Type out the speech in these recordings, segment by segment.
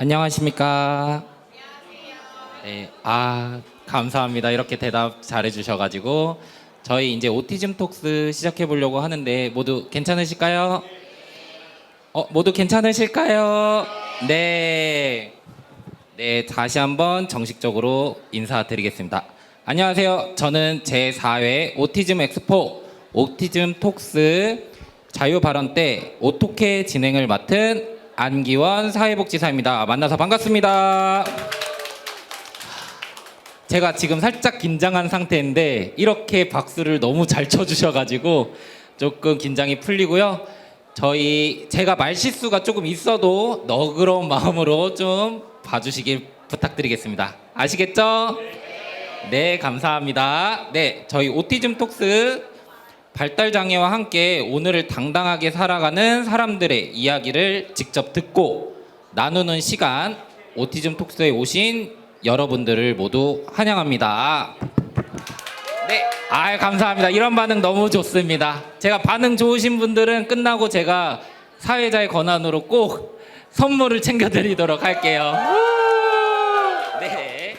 안녕하십니까? 네, 감사합니다. 이렇게 대답 잘해주셔가지고 저희 이제 오티즘 톡스 시작해 보려고 하는데 모두 괜찮으실까요? 모두 괜찮으실까요? 네. 네, 다시 한번 정식적으로 인사드리겠습니다. 안녕하세요. 저는 제4회 오티즘 엑스포 오티즘 톡스 자유 발언 때 어떻게 진행을 맡은 안기원 사회복지사입니다. 만나서 반갑습니다. 제가 지금 살짝 긴장한 상태인데 이렇게 박수를 너무 잘 쳐주셔가지고 조금 긴장이 풀리고요. 제가 말실수가 조금 있어도 너그러운 마음으로 좀 봐주시길 부탁드리겠습니다. 아시겠죠? 네, 감사합니다. 네, 저희 오티즘 톡스 발달장애와 함께 오늘을 당당하게 살아가는 사람들의 이야기를 직접 듣고 나누는 시간, 오티즘 톡스에 오신 여러분들을 모두 환영합니다. 네, 감사합니다. 이런 반응 너무 좋습니다. 제가 반응 좋으신 분들은 끝나고 제가 사회자의 권한으로 꼭 선물을 챙겨드리도록 할게요. 네,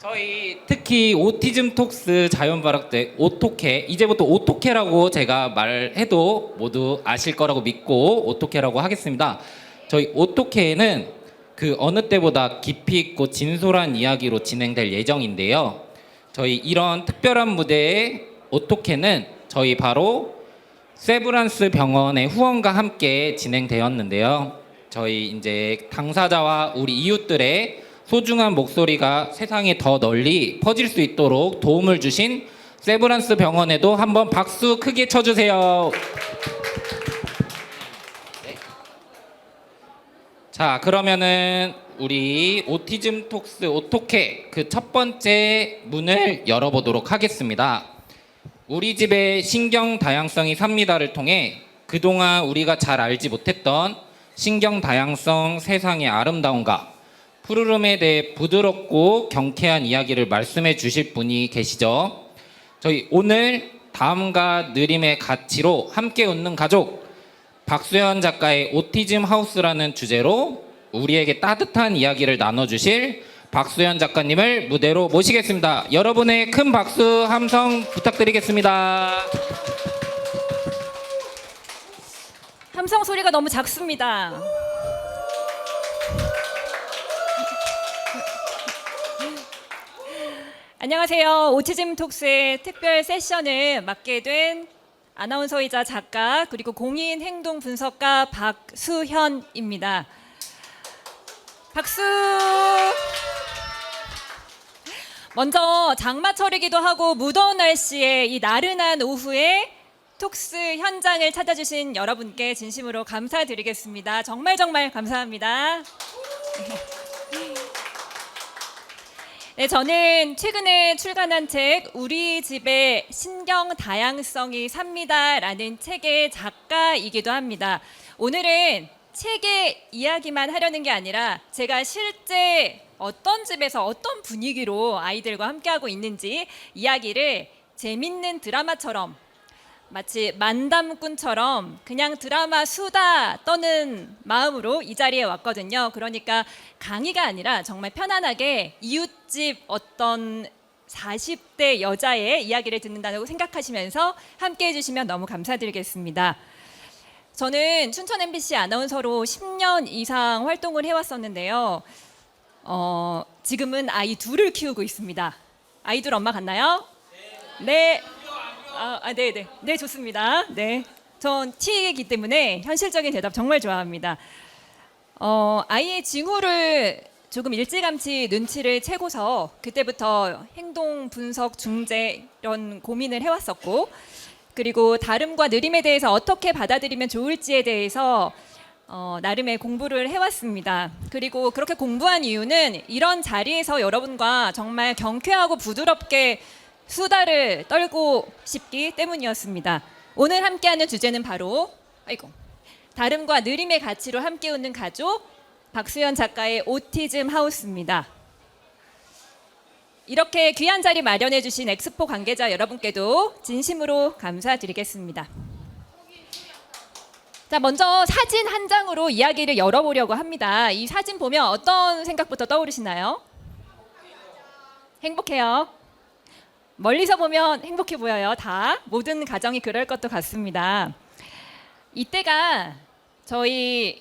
저희 특히 오티즘 톡스 자연발언 때 오토케, 이제부터 오토케라고 제가 말해도 모두 아실 거라고 믿고 오토케라고 하겠습니다. 저희 오토케는 그 어느 때보다 깊이 있고 진솔한 이야기로 진행될 예정인데요. 저희 이런 특별한 무대의 오토케는 저희 바로 세브란스 병원의 후원과 함께 진행되었는데요. 저희 이제 당사자와 우리 이웃들의 소중한 목소리가 세상에 더 널리 퍼질 수 있도록 도움을 주신 세브란스 병원에도 한번 박수 크게 쳐주세요. 네. 자, 그러면은 우리 오티즘 톡스 오토케 그 첫 번째 문을 열어보도록 하겠습니다. 우리 집의 신경 다양성이 삽니다를 통해 그동안 우리가 잘 알지 못했던 신경 다양성 세상의 아름다움과 푸르름에 대해 부드럽고 경쾌한 이야기를 말씀해 주실 분이 계시죠. 저희 오늘 다음과 느림의 가치로 함께 웃는 가족 박수현 작가의 오티즘 하우스라는 주제로 우리에게 따뜻한 이야기를 나눠주실 박수현 작가님을 무대로 모시겠습니다. 여러분의 큰 박수 함성 부탁드리겠습니다. 함성 소리가 너무 작습니다. 안녕하세요. 오티즘 톡스의 특별 세션을 맡게 된 아나운서이자 작가 그리고 공인 행동 분석가 박수현입니다. 박수. 먼저 장마철이기도 하고 무더운 날씨에 이 나른한 오후에 톡스 현장을 찾아주신 여러분께 진심으로 감사드리겠습니다. 정말 감사합니다. 네, 저는 최근에 출간한 책 우리 집의 신경 다양성이 삽니다라는 책의 작가이기도 합니다. 오늘은 책의 이야기만 하려는 게 아니라 제가 실제 어떤 집에서 어떤 분위기로 아이들과 함께하고 있는지 이야기를 재밌는 드라마처럼 마치 만담꾼처럼 그냥 드라마 수다 떠는 마음으로 이 자리에 왔거든요. 그러니까 강의가 아니라 정말 편안하게 이웃집 어떤 40대 여자의 이야기를 듣는다고 생각하시면서 함께 해주시면 너무 감사드리겠습니다. 저는 춘천 MBC 아나운서로 10년 이상 활동을 해왔었는데요. 지금은 아이 둘을 키우고 있습니다. 아이 둘 엄마 같나요? 네. 네, 좋습니다. 네, 전 T이기 때문에 현실적인 대답 정말 좋아합니다. 아이의 징후를 조금 일찌감치 눈치를 채고서 그때부터 행동 분석 중재 이런 고민을 해왔었고, 그리고 다름과 느림에 대해서 어떻게 받아들이면 좋을지에 대해서 나름의 공부를 해왔습니다. 그리고 그렇게 공부한 이유는 이런 자리에서 여러분과 정말 경쾌하고 부드럽게 수다를 떨고 싶기 때문이었습니다. 오늘 함께하는 주제는 바로 다름과 느림의 가치로 함께 웃는 가족 박수현 작가의 오티즘 하우스입니다. 이렇게 귀한 자리 마련해 주신 엑스포 관계자 여러분께도 진심으로 감사드리겠습니다. 자, 먼저 사진 한 장으로 이야기를 열어보려고 합니다. 이 사진 보면 어떤 생각부터 떠오르시나요? 행복해요. 멀리서 보면 행복해 보여요. 다 모든 가정이 그럴 것도 같습니다. 이때가 저희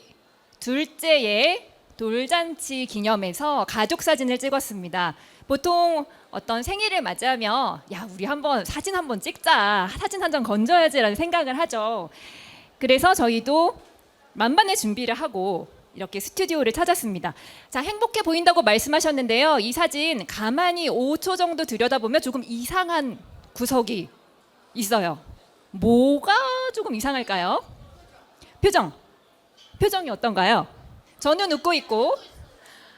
둘째의 돌잔치 기념해서 가족 사진을 찍었습니다. 보통 어떤 생일을 맞이하면 야, 우리 사진 한번 찍자, 사진 한 장 건져야지라는 생각을 하죠. 그래서 저희도 만반의 준비를 하고 이렇게 스튜디오를 찾았습니다. 자, 행복해 보인다고 말씀하셨는데요. 이 사진 가만히 5초 정도 들여다보면 조금 이상한 구석이 있어요. 뭐가 조금 이상할까요? 표정이 어떤가요? 저는 웃고 있고,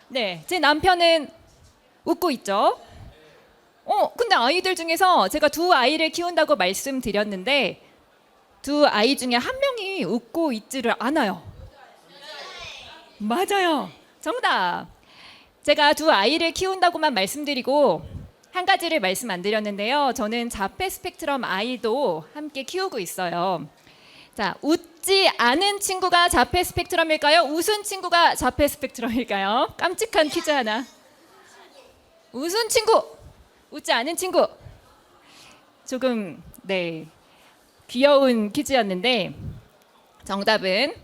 네, 제 남편은 웃고 있죠. 근데 아이들 중에서 제가 두 아이를 키운다고 말씀드렸는데 두 아이 중에 한 명이 웃고 있지를 않아요. 맞아요. 정답. 제가 두 아이를 키운다고만 말씀드리고 한 가지를 말씀 안 드렸는데요. 저는 자폐 스펙트럼 아이도 함께 키우고 있어요. 자, 웃지 않은 친구가 자폐 스펙트럼일까요? 웃은 친구가 자폐 스펙트럼일까요? 깜찍한 퀴즈 하나. 웃은 친구, 웃지 않은 친구. 조금 귀여운 퀴즈였는데 정답은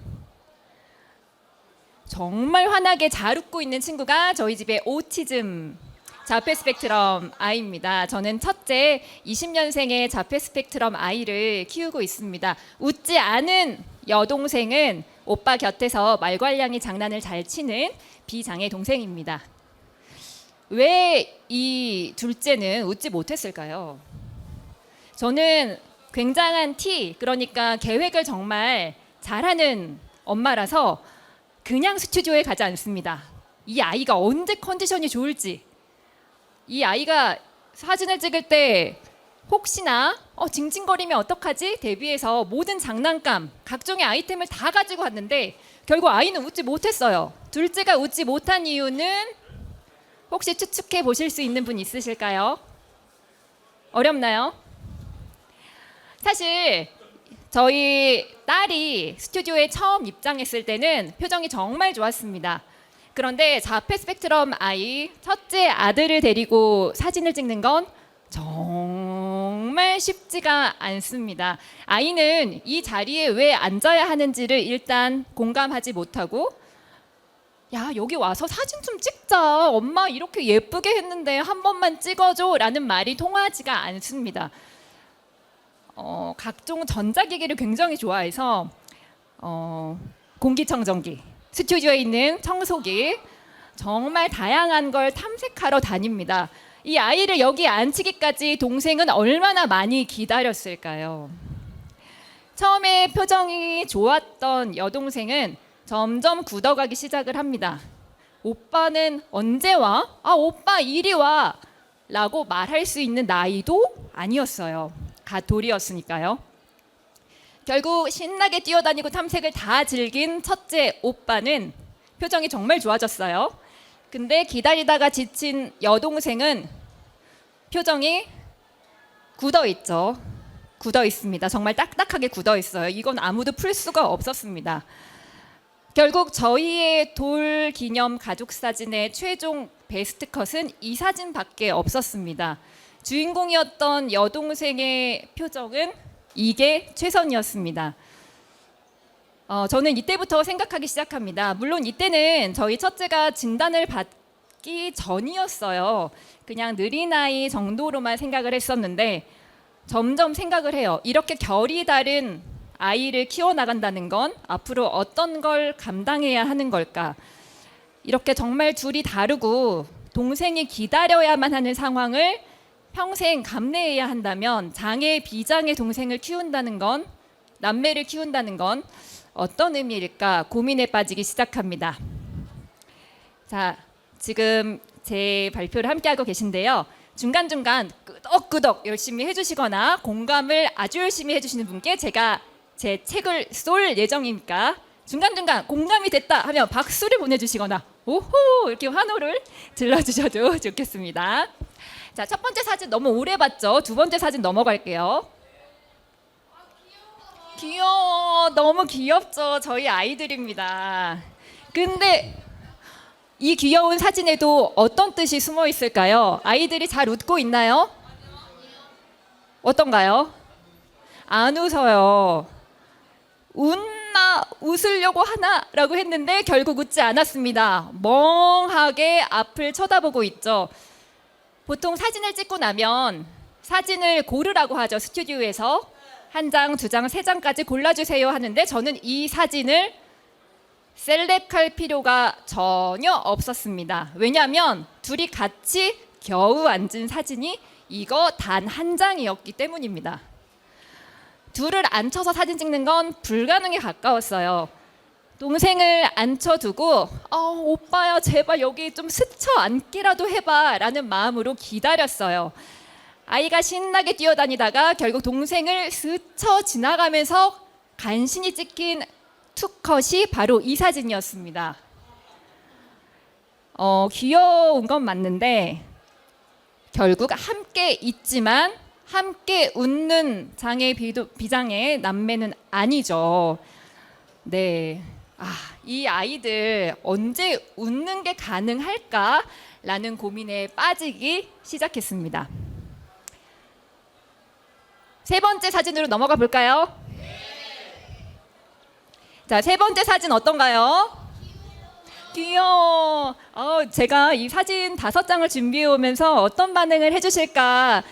정말 환하게 잘 웃고 있는 친구가 저희 집의 오티즘 자폐 스펙트럼 아이입니다. 저는 첫째 20년생의 자폐 스펙트럼 아이를 키우고 있습니다. 웃지 않은 여동생은 오빠 곁에서 말괄량이 장난을 잘 치는 비장애 동생입니다. 왜 이 둘째는 웃지 못했을까요? 저는 굉장한 그러니까 계획을 정말 잘하는 엄마라서 그냥 스튜디오에 가지 않습니다. 이 아이가 언제 컨디션이 좋을지, 이 아이가 사진을 찍을 때 혹시나 징징거리면 어떡하지? 대비해서 모든 장난감, 각종의 아이템을 다 가지고 왔는데 결국 아이는 웃지 못했어요. 둘째가 웃지 못한 이유는 혹시 추측해 보실 수 있는 분 있으실까요? 어렵나요? 사실 저희 딸이 스튜디오에 처음 입장했을 때는 표정이 정말 좋았습니다. 그런데 자폐 스펙트럼 아이 첫째 아들을 데리고 사진을 찍는 건 정말 쉽지가 않습니다. 아이는 이 자리에 왜 앉아야 하는지를 일단 공감하지 못하고 야, 여기 와서 사진 좀 찍자. 엄마 이렇게 예쁘게 했는데 한 번만 찍어줘 라는 말이 통하지가 않습니다. 각종 전자기기를 굉장히 좋아해서 공기청정기, 스튜디오에 있는 청소기 정말 다양한 걸 탐색하러 다닙니다. 이 아이를 여기 앉히기까지 동생은 얼마나 많이 기다렸을까요? 처음에 표정이 좋았던 여동생은 점점 굳어가기 시작을 합니다. 오빠는 언제 와? 오빠 이리 와 라고 말할 수 있는 나이도 아니었어요. 가돌이었으니까요. 결국 신나게 뛰어다니고 탐색을 다 즐긴 첫째 오빠는 표정이 정말 좋아졌어요. 근데 기다리다가 지친 여동생은 표정이 굳어 있죠. 굳어 있습니다. 정말 딱딱하게 굳어 있어요. 이건 아무도 풀 수가 없었습니다. 결국 저희의 돌 기념 가족 사진의 최종 베스트 컷은 이 사진밖에 없었습니다. 주인공이었던 여동생의 표정은 이게 최선이었습니다. 저는 이때부터 생각하기 시작합니다. 물론 이때는 저희 첫째가 진단을 받기 전이었어요. 그냥 느린 아이 정도로만 생각을 했었는데 점점 생각을 해요. 이렇게 결이 다른 아이를 키워나간다는 건 앞으로 어떤 걸 감당해야 하는 걸까? 이렇게 정말 둘이 다르고 동생이 기다려야만 하는 상황을 평생 감내해야 한다면 장애, 비장애 동생을 키운다는 건, 남매를 키운다는 건 어떤 의미일까 고민에 빠지기 시작합니다. 자, 지금 제 발표를 함께하고 계신데요. 중간중간 끄덕끄덕 열심히 해주시거나 공감을 아주 열심히 해주시는 분께 제가 제 책을 쏠 예정이니까 중간중간 공감이 됐다 하면 박수를 보내주시거나 오호 이렇게 환호를 질러주셔도 좋겠습니다. 자, 첫 번째 사진 너무 오래 봤죠? 두 번째 사진 넘어갈게요. 귀여워. 너무 귀엽죠. 저희 아이들입니다. 근데 이 귀여운 사진에도 어떤 뜻이 숨어 있을까요? 아이들이 잘 웃고 있나요? 어떤가요? 안 웃어요. 웃나 웃으려고 하나라고 했는데 결국 웃지 않았습니다. 멍하게 앞을 쳐다보고 있죠. 보통 사진을 찍고 나면 사진을 고르라고 하죠. 스튜디오에서 한 장, 두 장, 세 장까지 골라주세요 하는데 저는 이 사진을 셀렉할 필요가 전혀 없었습니다. 왜냐하면 둘이 같이 겨우 앉은 사진이 이거 단 한 장이었기 때문입니다. 둘을 앉혀서 사진 찍는 건 불가능에 가까웠어요. 동생을 앉혀두고 오빠야 제발 여기 좀 스쳐 앉기라도 해봐 라는 마음으로 기다렸어요. 아이가 신나게 뛰어다니다가 결국 동생을 스쳐 지나가면서 간신히 찍힌 투컷이 바로 이 사진이었습니다. 귀여운 건 맞는데 결국 함께 있지만 함께 웃는 장애 비장애 남매는 아니죠. 네, 이 아이들 언제 웃는 게 가능할까라는 고민에 빠지기 시작했습니다. 세 번째 사진으로 넘어가 볼까요? 자, 세 번째 사진 어떤가요? 귀여워. 제가 이 사진 5장을 준비해 오면서 어떤 반응을 해주실까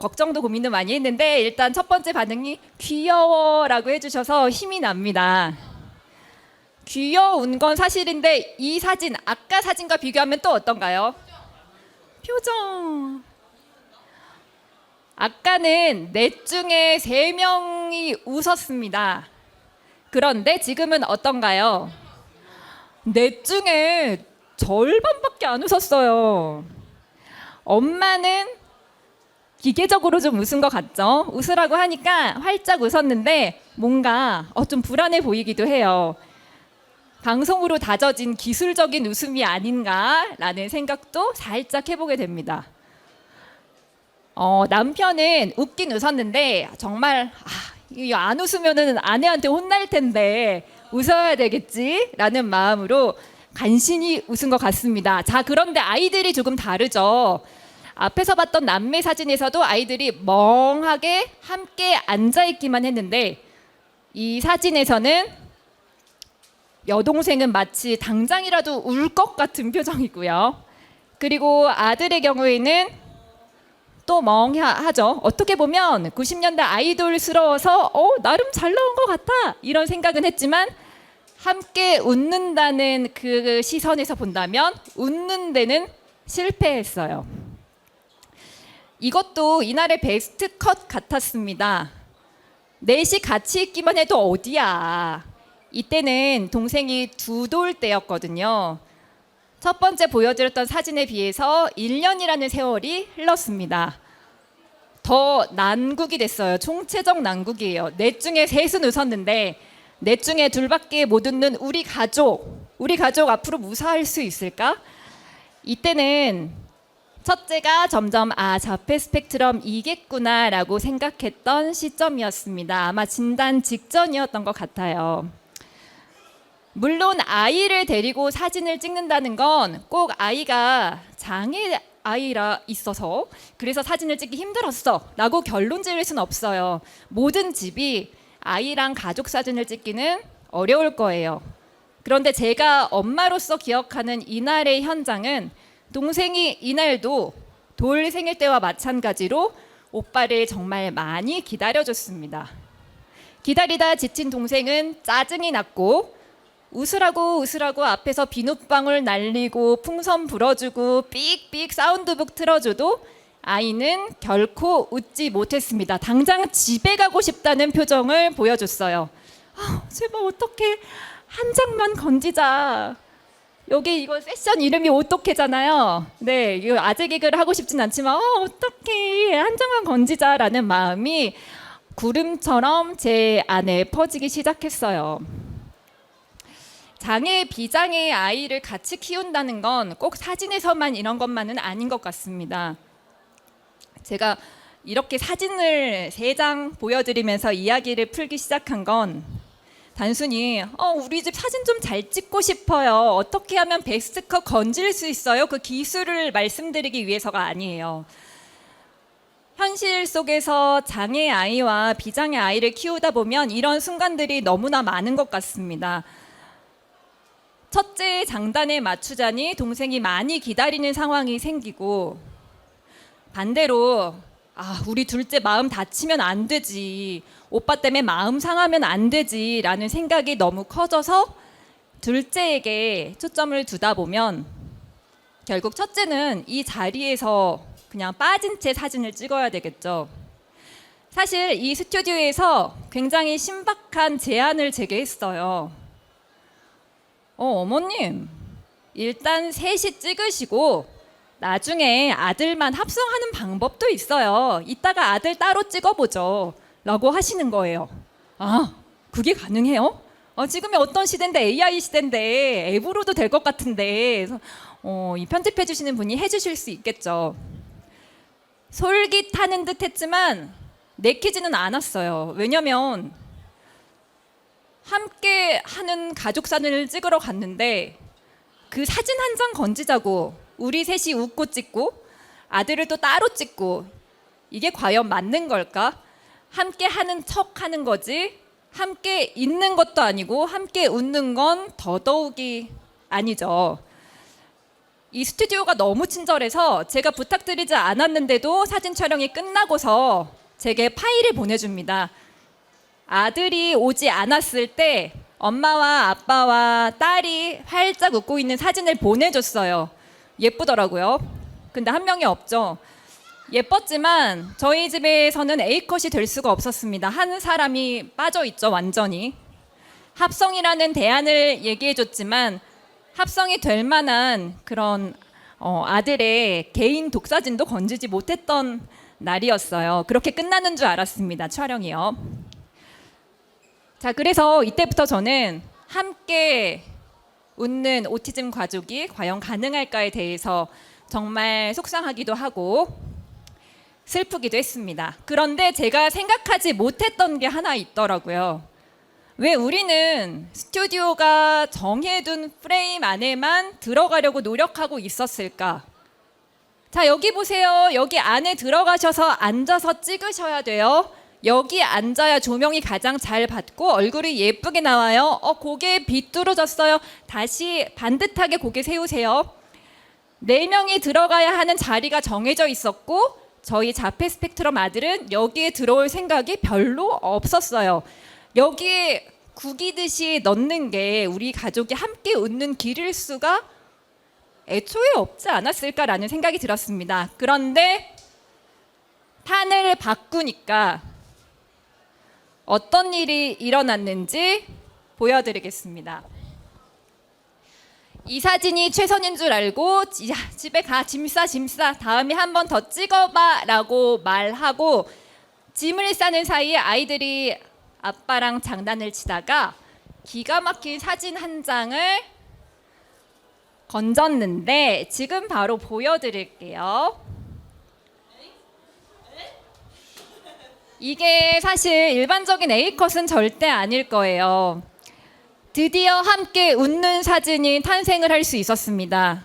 걱정도 고민도 많이 했는데 일단 첫 번째 반응이 귀여워라고 해주셔서 힘이 납니다. 귀여운 건 사실인데 이 사진 아까 사진과 비교하면 또 어떤가요? 표정. 아까는 넷 중에 3명이 웃었습니다. 그런데 지금은 어떤가요? 넷 중에 절반밖에 안 웃었어요. 엄마는 기계적으로 좀 웃은 것 같죠? 웃으라고 하니까 활짝 웃었는데 뭔가 좀 불안해 보이기도 해요. 방송으로 다져진 기술적인 웃음이 아닌가라는 생각도 살짝 해보게 됩니다. 남편은 웃긴 웃었는데 정말 이거 안 웃으면은 아내한테 혼날 텐데 웃어야 되겠지라는 마음으로 간신히 웃은 것 같습니다. 자, 그런데 아이들이 조금 다르죠. 앞에서 봤던 남매 사진에서도 아이들이 멍하게 함께 앉아있기만 했는데 이 사진에서는 여동생은 마치 당장이라도 울 것 같은 표정이고요. 그리고 아들의 경우에는 또 멍하죠. 어떻게 보면 90년대 아이돌스러워서 나름 잘 나온 것 같아 이런 생각은 했지만 함께 웃는다는 그 시선에서 본다면 웃는 데는 실패했어요. 이것도 이날의 베스트 컷 같았습니다. 넷이 같이 있기만 해도 어디야. 이때는 동생이 2돌 때였거든요. 첫 번째 보여드렸던 사진에 비해서 1년이라는 세월이 흘렀습니다. 더 난국이 됐어요. 총체적 난국이에요. 넷 중에 셋은 웃었는데 넷 중에 2밖에 못 웃는 우리 가족 앞으로 무사할 수 있을까? 이때는 첫째가 점점 자폐 스펙트럼이겠구나라고 생각했던 시점이었습니다. 아마 진단 직전이었던 것 같아요. 물론 아이를 데리고 사진을 찍는다는 건 꼭 아이가 장애 아이라 있어서 그래서 사진을 찍기 힘들었어 라고 결론 지을 수는 없어요. 모든 집이 아이랑 가족 사진을 찍기는 어려울 거예요. 그런데 제가 엄마로서 기억하는 이날의 현장은 동생이 이날도 돌 생일 때와 마찬가지로 오빠를 정말 많이 기다려줬습니다. 기다리다 지친 동생은 짜증이 났고 웃으라고 앞에서 비눗방울 날리고 풍선 불어주고 삑삑 사운드북 틀어줘도 아이는 결코 웃지 못했습니다. 당장 집에 가고 싶다는 표정을 보여줬어요. 제발 어떡해, 한 장만 건지자. 여기 이거 세션 이름이 오똑해잖아요. 네, 이거 아재 개그를 하고 싶진 않지만 어떡해, 한 장만 건지자라는 마음이 구름처럼 제 안에 퍼지기 시작했어요. 장애, 비장애 아이를 같이 키운다는 건 꼭 사진에서만 이런 것만은 아닌 것 같습니다. 제가 이렇게 사진을 3장 보여드리면서 이야기를 풀기 시작한 건 단순히 우리 집 사진 좀 잘 찍고 싶어요. 어떻게 하면 베스트컷 건질 수 있어요? 그 기술을 말씀드리기 위해서가 아니에요. 현실 속에서 장애 아이와 비장애 아이를 키우다 보면 이런 순간들이 너무나 많은 것 같습니다. 첫째 장단에 맞추자니 동생이 많이 기다리는 상황이 생기고, 반대로 우리 둘째 마음 다치면 안 되지, 오빠 때문에 마음 상하면 안 되지 라는 생각이 너무 커져서 둘째에게 초점을 두다 보면 결국 첫째는 이 자리에서 그냥 빠진 채 사진을 찍어야 되겠죠. 사실 이 스튜디오에서 굉장히 신박한 제안을 제게 했어요. 어머님, 일단 셋이 찍으시고 나중에 아들만 합성하는 방법도 있어요. 이따가 아들 따로 찍어보죠 라고 하시는 거예요. 그게 가능해요? 지금이 어떤 시대인데, AI 시대인데 앱으로도 될 것 같은데. 그래서 이 편집해 주시는 분이 해주실 수 있겠죠. 솔깃하는 듯 했지만 내키지는 않았어요. 왜냐면 함께 하는 가족 사진을 찍으러 갔는데 그 사진 한 장 건지자고 우리 셋이 웃고 찍고 아들을 또 따로 찍고, 이게 과연 맞는 걸까? 함께 하는 척 하는 거지 함께 있는 것도 아니고 함께 웃는 건 더더욱이 아니죠. 이 스튜디오가 너무 친절해서 제가 부탁드리지 않았는데도 사진 촬영이 끝나고서 제게 파일을 보내줍니다. 아들이 오지 않았을 때 엄마와 아빠와 딸이 활짝 웃고 있는 사진을 보내줬어요. 예쁘더라고요. 근데 한 명이 없죠. 예뻤지만 저희 집에서는 A컷이 될 수가 없었습니다. 한 사람이 빠져있죠, 완전히. 합성이라는 대안을 얘기해줬지만 합성이 될 만한 그런 아들의 개인 독사진도 건지지 못했던 날이었어요. 그렇게 끝나는 줄 알았습니다, 촬영이요. 자, 그래서 이때부터 저는 함께 웃는 오티즘 가족이 과연 가능할까에 대해서 정말 속상하기도 하고 슬프기도 했습니다. 그런데 제가 생각하지 못했던 게 하나 있더라고요. 왜 우리는 스튜디오가 정해둔 프레임 안에만 들어가려고 노력하고 있었을까? 자, 여기 보세요. 여기 안에 들어가셔서 앉아서 찍으셔야 돼요. 여기 앉아야 조명이 가장 잘 받고 얼굴이 예쁘게 나와요. 고개 비뚤어졌어요. 다시 반듯하게 고개 세우세요. 4명이 들어가야 하는 자리가 정해져 있었고 저희 자폐 스펙트럼 아들은 여기에 들어올 생각이 별로 없었어요. 여기에 구기듯이 넣는 게 우리 가족이 함께 웃는 길일 수가 애초에 없지 않았을까라는 생각이 들었습니다. 그런데 판을 바꾸니까 어떤 일이 일어났는지 보여드리겠습니다. 이 사진이 최선인 줄 알고 야, 집에 가, 짐 싸, 다음에 한 번 더 찍어봐 라고 말하고 짐을 싸는 사이에 아이들이 아빠랑 장난을 치다가 기가 막힌 사진 한 장을 건졌는데 지금 바로 보여드릴게요. 이게 사실 일반적인 A컷은 절대 아닐 거예요. 드디어 함께 웃는 사진이 탄생을 할 수 있었습니다.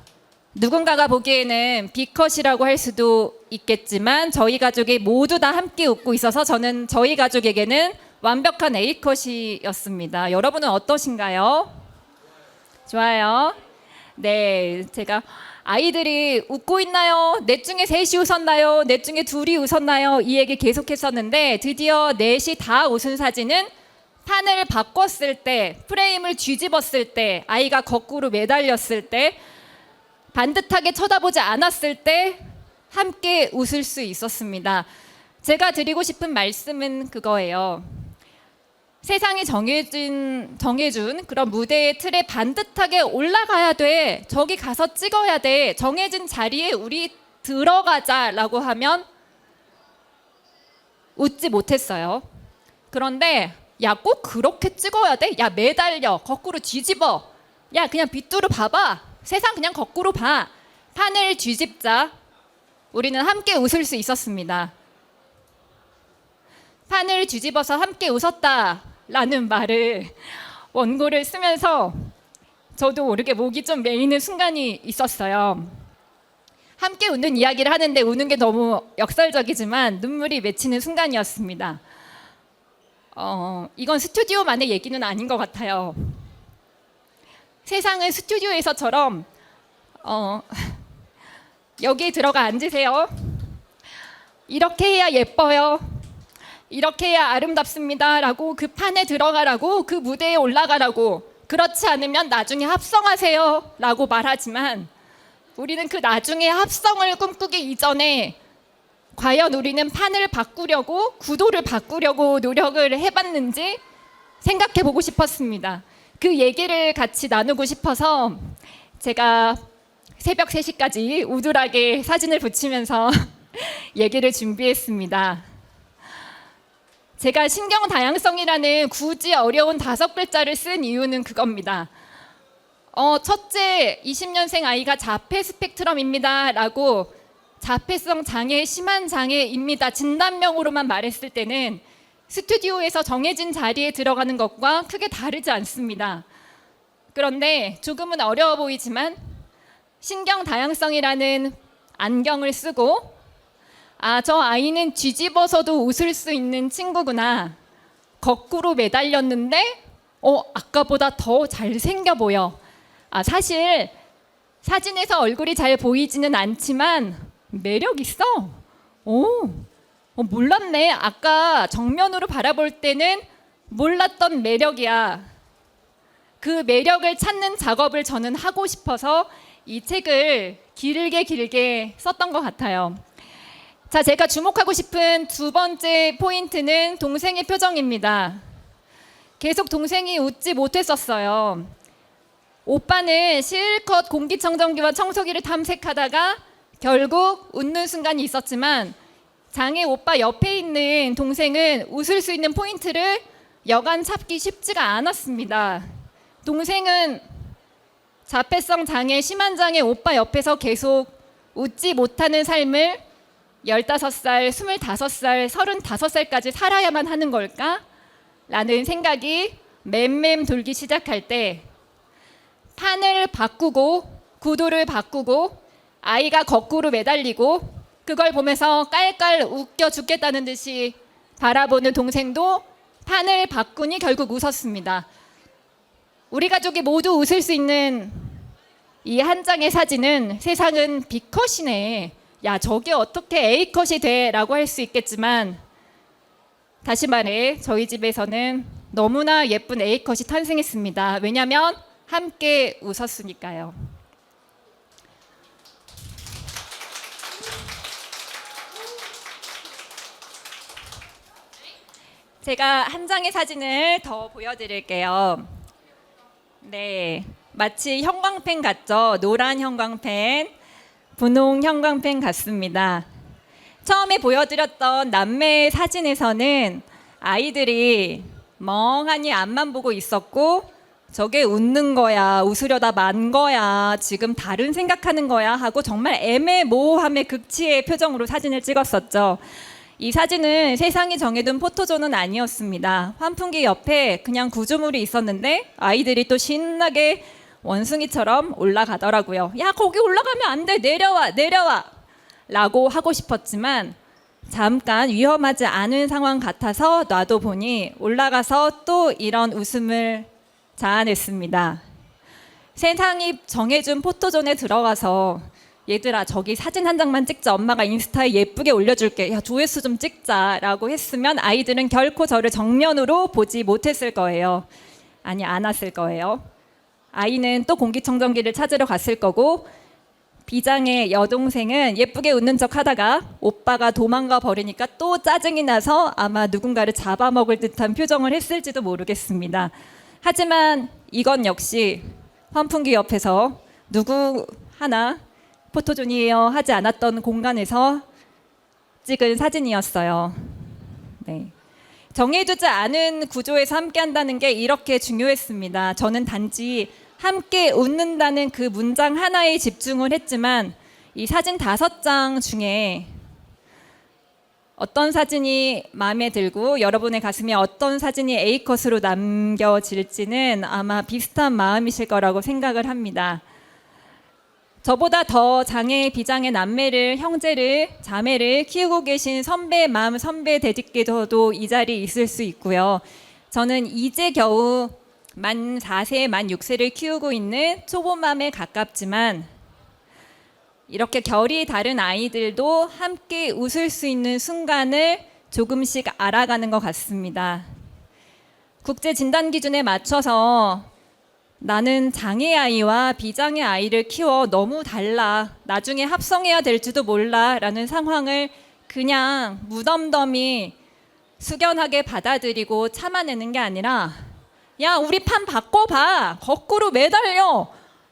누군가가 보기에는 B컷이라고 할 수도 있겠지만 저희 가족이 모두 다 함께 웃고 있어서 저는 저희 가족에게는 완벽한 A컷이었습니다. 여러분은 어떠신가요? 좋아요. 네, 제가 아이들이 웃고 있나요? 넷 중에 셋이 웃었나요? 넷 중에 둘이 웃었나요? 이 얘기 계속했었는데 드디어 넷이 다 웃은 사진은 판을 바꿨을 때, 프레임을 뒤집었을 때, 아이가 거꾸로 매달렸을 때, 반듯하게 쳐다보지 않았을 때 함께 웃을 수 있었습니다. 제가 드리고 싶은 말씀은 그거예요. 세상이 정해준 그런 무대의 틀에 반듯하게 올라가야 돼. 저기 가서 찍어야 돼. 정해진 자리에 우리 들어가자라고 하면 웃지 못했어요. 그런데 야, 꼭 그렇게 찍어야 돼? 야, 매달려. 거꾸로 뒤집어. 야, 그냥 빗두루 봐봐. 세상 그냥 거꾸로 봐. 판을 뒤집자. 우리는 함께 웃을 수 있었습니다. 판을 뒤집어서 함께 웃었다라는 말을 원고를 쓰면서 저도 모르게 목이 좀 메이는 순간이 있었어요. 함께 웃는 이야기를 하는데 우는 게 너무 역설적이지만 눈물이 맺히는 순간이었습니다. 이건 스튜디오만의 얘기는 아닌 것 같아요. 세상은 스튜디오에서처럼 여기 들어가 앉으세요. 이렇게 해야 예뻐요. 이렇게 해야 아름답습니다. 라고 그 판에 들어가라고, 그 무대에 올라가라고, 그렇지 않으면 나중에 합성하세요. 라고 말하지만 우리는 그 나중에 합성을 꿈꾸기 이전에 과연 우리는 판을 바꾸려고, 구도를 바꾸려고 노력을 해봤는지 생각해 보고 싶었습니다. 그 얘기를 같이 나누고 싶어서 제가 새벽 3시까지 우둘하게 사진을 붙이면서 얘기를 준비했습니다. 제가 신경 다양성이라는 굳이 어려운 5글자를 쓴 이유는 그겁니다. 첫째, 20년생 아이가 자폐 스펙트럼입니다 라고 자폐성 장애, 심한 장애입니다 진단명으로만 말했을 때는 스튜디오에서 정해진 자리에 들어가는 것과 크게 다르지 않습니다. 그런데 조금은 어려워 보이지만 신경 다양성이라는 안경을 쓰고 저 아이는 뒤집어서도 웃을 수 있는 친구구나. 거꾸로 매달렸는데 아까보다 더 잘생겨 보여. 사실 사진에서 얼굴이 잘 보이지는 않지만 매력 있어. 몰랐네. 아까 정면으로 바라볼 때는 몰랐던 매력이야. 그 매력을 찾는 작업을 저는 하고 싶어서 이 책을 길게 썼던 것 같아요. 자, 제가 주목하고 싶은 두 번째 포인트는 동생의 표정입니다. 계속 동생이 웃지 못했었어요. 오빠는 실컷 공기청정기와 청소기를 탐색하다가 결국 웃는 순간이 있었지만 장애 오빠 옆에 있는 동생은 웃을 수 있는 포인트를 여간 찾기 쉽지가 않았습니다. 동생은 자폐성 장애, 심한 장애 오빠 옆에서 계속 웃지 못하는 삶을 15살, 25살, 35살까지 살아야만 하는 걸까? 라는 생각이 맴맴 돌기 시작할 때 판을 바꾸고 구도를 바꾸고 아이가 거꾸로 매달리고 그걸 보면서 깔깔 웃겨 죽겠다는 듯이 바라보는 동생도 판을 바꾸니 결국 웃었습니다. 우리 가족이 모두 웃을 수 있는 이 한 장의 사진은 세상은 B컷이네. 야, 저게 어떻게 A컷이 돼? 라고 할 수 있겠지만 다시 말해 저희 집에서는 너무나 예쁜 A컷이 탄생했습니다. 왜냐하면 함께 웃었으니까요. 제가 한 장의 사진을 더 보여드릴게요. 네, 마치 형광펜 같죠? 노란 형광펜, 분홍 형광펜 같습니다. 처음에 보여드렸던 남매의 사진에서는 아이들이 멍하니 앞만 보고 있었고 저게 웃는 거야, 웃으려다 만 거야, 지금 다른 생각하는 거야 하고 정말 애매모호함의 극치의 표정으로 사진을 찍었었죠. 이 사진은 세상이 정해둔 포토존은 아니었습니다. 환풍기 옆에 그냥 구조물이 있었는데 아이들이 또 신나게 원숭이처럼 올라가더라고요. 야, 거기 올라가면 안 돼, 내려와 라고 하고 싶었지만 잠깐 위험하지 않은 상황 같아서 놔둬보니 올라가서 또 이런 웃음을 자아냈습니다. 세상이 정해준 포토존에 들어가서 얘들아 저기 사진 한 장만 찍자, 엄마가 인스타에 예쁘게 올려줄게, 야 조회수 좀 찍자 라고 했으면 아이들은 결코 저를 정면으로 보지 못했을 거예요. 아니, 안 왔을 거예요. 아이는 또 공기청정기를 찾으러 갔을 거고 비장의 여동생은 예쁘게 웃는 척 하다가 오빠가 도망가 버리니까 또 짜증이 나서 아마 누군가를 잡아먹을 듯한 표정을 했을지도 모르겠습니다. 하지만 이건 역시 환풍기 옆에서 누구 하나 포토존이에요 하지 않았던 공간에서 찍은 사진이었어요. 네. 정해두지 않은 구조에서 함께 한다는 게 이렇게 중요했습니다. 저는 단지 함께 웃는다는 그 문장 하나에 집중을 했지만 이 사진 5장 중에 어떤 사진이 마음에 들고 여러분의 가슴에 어떤 사진이 A컷으로 남겨질지는 아마 비슷한 마음이실 거라고 생각을 합니다. 저보다 더 장애, 비장애 남매를, 형제를, 자매를 키우고 계신 선배의 마음, 선배 대디께서도 이 자리에 있을 수 있고요. 저는 이제 겨우 만 4세, 만 6세를 키우고 있는 초보맘에 가깝지만 이렇게 결이 다른 아이들도 함께 웃을 수 있는 순간을 조금씩 알아가는 것 같습니다. 국제 진단 기준에 맞춰서 나는 장애 아이와 비장애 아이를 키워 너무 달라. 나중에 합성해야 될지도 몰라. 라는 상황을 그냥 무덤덤이 숙연하게 받아들이고 참아내는 게 아니라 야, 우리 판 바꿔봐. 거꾸로 매달려.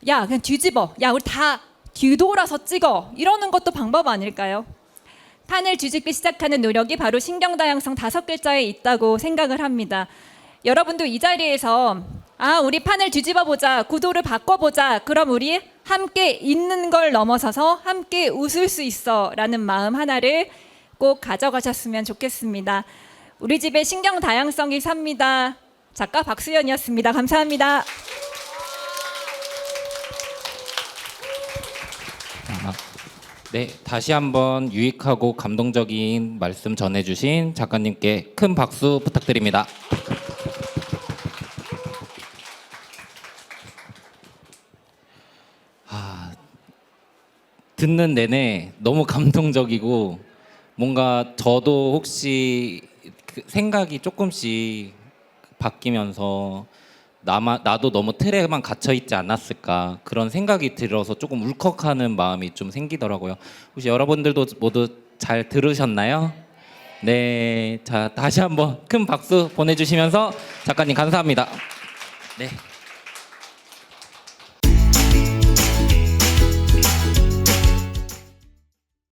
야, 그냥 뒤집어. 야, 우리 다 뒤돌아서 찍어. 이러는 것도 방법 아닐까요? 판을 뒤집기 시작하는 노력이 바로 신경다양성 5글자에 있다고 생각을 합니다. 여러분도 이 자리에서 우리 판을 뒤집어 보자. 구도를 바꿔보자. 그럼 우리 함께 있는 걸 넘어서서 함께 웃을 수 있어. 라는 마음 하나를 꼭 가져가셨으면 좋겠습니다. 우리 집의 신경다양성이 삽니다. 작가 박수연이었습니다. 감사합니다. 네, 다시 한번 유익하고 감동적인 말씀 전해주신 작가님께 큰 박수 부탁드립니다. 듣는 내내 너무 감동적이고 뭔가 저도 혹시 그 생각이 조금씩 바뀌면서 나도 너무 틀에만 갇혀 있지 않았을까 그런 생각이 들어서 조금 울컥하는 마음이 좀 생기더라고요. 혹시 여러분들도 모두 잘 들으셨나요? 네, 자 다시 한번 큰 박수 보내주시면서 작가님 감사합니다. 네.